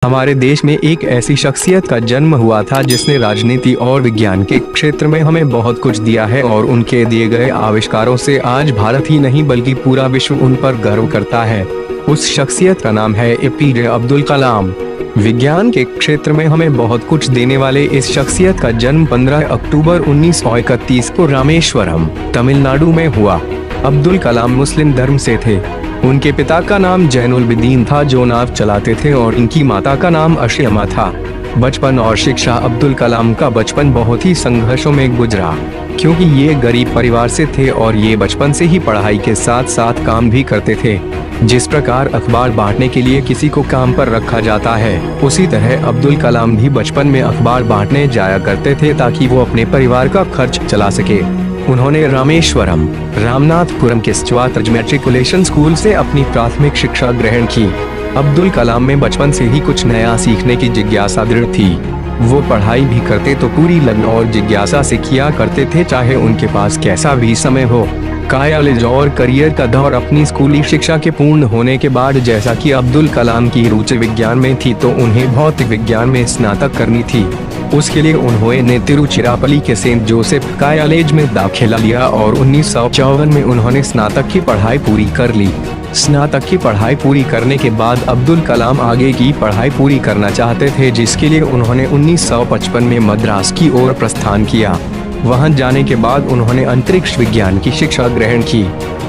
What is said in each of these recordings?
हमारे देश में एक ऐसी शख्सियत का जन्म हुआ था जिसने राजनीति और विज्ञान के क्षेत्र में हमें बहुत कुछ दिया है और उनके दिए गए आविष्कारों से आज भारत ही नहीं बल्कि पूरा विश्व उन पर गर्व करता है। उस शख्सियत का नाम है एपीजे अब्दुल कलाम। विज्ञान के क्षेत्र में हमें बहुत कुछ देने वाले इस शख्सियत का जन्म 15 अक्टूबर 1931 को रामेश्वरम, तमिलनाडु में हुआ। अब्दुल कलाम मुस्लिम धर्म से थे। उनके पिता का नाम जैनुलबदीन था जो नाव चलाते थे और इनकी माता का नाम अशयमा था। बचपन और शिक्षा अब्दुल कलाम का बचपन बहुत ही संघर्षों में गुजरा, क्योंकि ये गरीब परिवार से थे और ये बचपन से ही पढ़ाई के साथ साथ काम भी करते थे। जिस प्रकार अखबार बांटने के लिए किसी को काम पर रखा जाता है, उसी तरह अब्दुल कलाम भी बचपन में अखबार बांटने जाया करते थे ताकि वो अपने परिवार का खर्च चला सके। उन्होंने रामेश्वरम, रामनाथपुरम के स्वात्र मैट्रिकुलेशन स्कूल से अपनी प्राथमिक शिक्षा ग्रहण की। अब्दुल कलाम में बचपन से ही कुछ नया सीखने की जिज्ञासा दृढ़ थी। वो पढ़ाई भी करते तो पूरी लगन और जिज्ञासा से किया करते थे, चाहे उनके पास कैसा भी समय हो। कॉलेज और करियर का दौर अपनी स्कूली शिक्षा के पूर्ण होने के बाद जैसा कि अब्दुल कलाम की रुचि विज्ञान में थी तो उन्हें भौतिक विज्ञान में स्नातक करनी थी। उसके लिए उन्होंने तिरुचिरापल्ली के सेंट जोसेफ कॉलेज में दाखिला लिया और 1954 में उन्होंने स्नातक की पढ़ाई पूरी कर ली। स्नातक की पढ़ाई पूरी करने के बाद अब्दुल कलाम आगे की पढ़ाई पूरी करना चाहते थे, जिसके लिए उन्होंने 1955 में मद्रास की ओर प्रस्थान किया। वहां जाने के बाद उन्होंने अंतरिक्ष विज्ञान की शिक्षा ग्रहण की,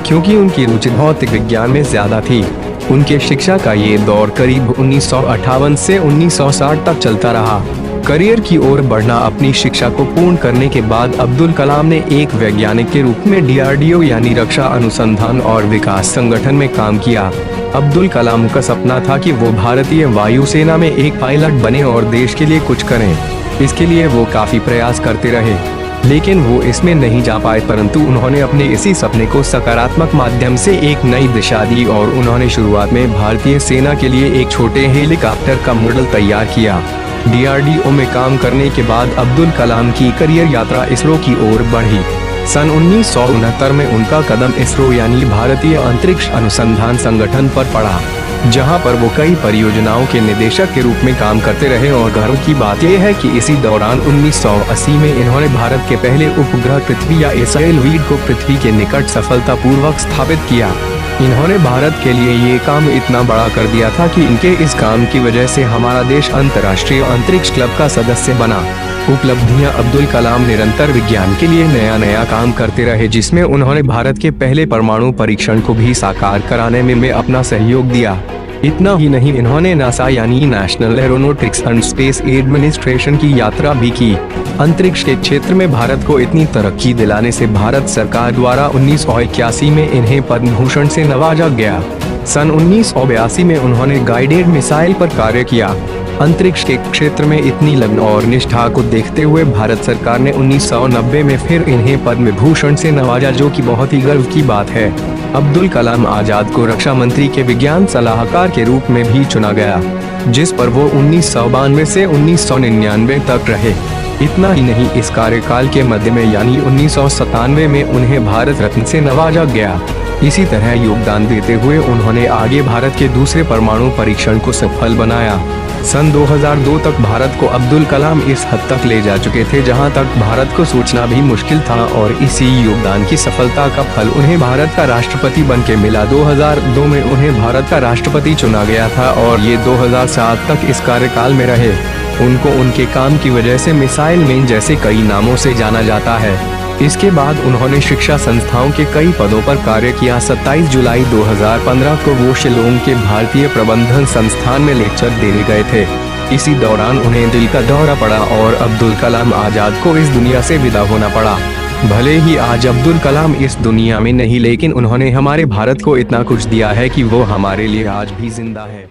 क्योंकि उनकी रुचि भौतिक विज्ञान में ज्यादा थी। उनके शिक्षा का ये दौर करीब 1958 से 1960 तक चलता रहा। करियर की ओर बढ़ना। अपनी शिक्षा को पूर्ण करने के बाद अब्दुल कलाम ने एक वैज्ञानिक के रूप में DRDO यानी रक्षा अनुसंधान और विकास संगठन में काम किया। अब्दुल कलाम का सपना था कि वो भारतीय वायुसेना में एक पायलट बने और देश के लिए कुछ करें। इसके लिए वो काफी प्रयास करते रहे, लेकिन वो इसमें नहीं जा पाए, परंतु उन्होंने अपने इसी सपने को सकारात्मक माध्यम से एक नई दिशा दी और उन्होंने शुरुआत में भारतीय सेना के लिए एक छोटे हेलीकॉप्टर का मॉडल तैयार किया। DRDO में काम करने के बाद अब्दुल कलाम की करियर यात्रा इसरो की ओर बढ़ी। सन 1969 में उनका कदम इसरो यानी भारतीय अंतरिक्ष अनुसंधान संगठन पर पड़ा, जहां पर वो कई परियोजनाओं के निदेशक के रूप में काम करते रहे। और गर्व की बात यह है कि इसी दौरान 1980 में इन्होंने भारत के पहले उपग्रह पृथ्वी या SLV को पृथ्वी के निकट सफलतापूर्वक स्थापित किया। इन्होंने भारत के लिए ये काम इतना बड़ा कर दिया था कि इनके इस काम की वजह से हमारा देश अंतर्राष्ट्रीय अंतरिक्ष क्लब का सदस्य बना। उपलब्धियां। अब्दुल कलाम निरंतर विज्ञान के लिए नया काम करते रहे, जिसमें उन्होंने भारत के पहले परमाणु परीक्षण को भी साकार कराने में अपना सहयोग दिया। इतना ही नहीं, इन्होंने नासा यानी national aeronautics and space administration की यात्रा भी की। अंतरिक्ष के क्षेत्र में भारत को इतनी तरक्की दिलाने से भारत सरकार द्वारा 1981 में इन्हें पद्म भूषण से नवाजा गया। सन 1982 में उन्होंने गाइडेड मिसाइल पर कार्य किया। अंतरिक्ष के क्षेत्र में इतनी लगन और निष्ठा को देखते हुए भारत सरकार ने 1990 में फिर इन्हें पद्म भूषण से नवाजा, जो कि बहुत ही गर्व की बात है। अब्दुल कलाम आजाद को रक्षा मंत्री के विज्ञान सलाहकार के रूप में भी चुना गया, जिस पर वो 1992 से 1999 तक रहे। इतना ही नहीं, इस कार्यकाल के मध्य में यानी 1997 में उन्हें भारत रत्न से नवाजा गया। इसी तरह योगदान देते हुए उन्होंने आगे भारत के दूसरे परमाणु परीक्षण को सफल बनाया। सन 2002 तक भारत को अब्दुल कलाम इस हद तक ले जा चुके थे जहां तक भारत को सोचना भी मुश्किल था, और इसी योगदान की सफलता का फल उन्हें भारत का राष्ट्रपति बनके मिला। 2002 में उन्हें भारत का राष्ट्रपति चुना गया था और ये 2007 तक इस कार्यकाल में रहे। उनको उनके काम की वजह से मिसाइल मैन जैसे कई नामों से जाना जाता है। इसके बाद उन्होंने शिक्षा संस्थाओं के कई पदों पर कार्य किया। 27 जुलाई 2015 को वो शिलोंग के भारतीय प्रबंधन संस्थान में लेक्चर देने गए थे। इसी दौरान उन्हें दिल का दौरा पड़ा और अब्दुल कलाम आजाद को इस दुनिया से विदा होना पड़ा। भले ही आज अब्दुल कलाम इस दुनिया में नहीं, लेकिन उन्होंने हमारे भारत को इतना कुछ दिया है कि वो हमारे लिए आज भी जिंदा है।